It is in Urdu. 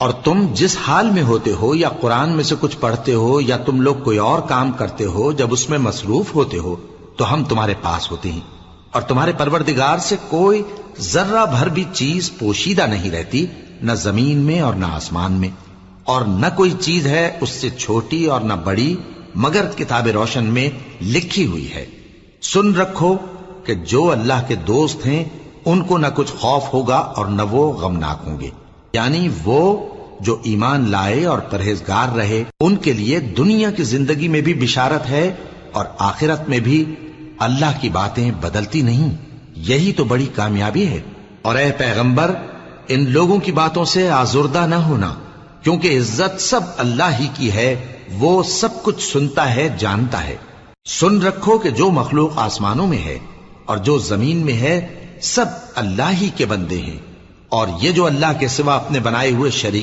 اور تم جس حال میں ہوتے ہو یا قرآن میں سے کچھ پڑھتے ہو یا تم لوگ کوئی اور کام کرتے ہو، جب اس میں مصروف ہوتے ہو تو ہم تمہارے پاس ہوتے ہیں، اور تمہارے پروردگار سے کوئی ذرہ بھر بھی چیز پوشیدہ نہیں رہتی، نہ زمین میں اور نہ آسمان میں، اور نہ کوئی چیز ہے اس سے چھوٹی اور نہ بڑی مگر کتاب روشن میں لکھی ہوئی ہے۔ سن رکھو کہ جو اللہ کے دوست ہیں ان کو نہ کچھ خوف ہوگا اور نہ وہ غمناک ہوں گے، یعنی وہ جو ایمان لائے اور پرہیزگار رہے ان کے لیے دنیا کی زندگی میں بھی بشارت ہے اور آخرت میں بھی اللہ کی باتیں بدلتی نہیں، یہی تو بڑی کامیابی ہے۔ اور اے پیغمبر، ان لوگوں کی باتوں سے آزردہ نہ ہونا، کیونکہ عزت سب اللہ ہی کی ہے، وہ سب کچھ سنتا ہے، جانتا ہے۔ سن رکھو کہ جو مخلوق آسمانوں میں ہے اور جو زمین میں ہے سب اللہ ہی کے بندے ہیں، اور یہ جو اللہ کے سوا اپنے بنائے ہوئے شریک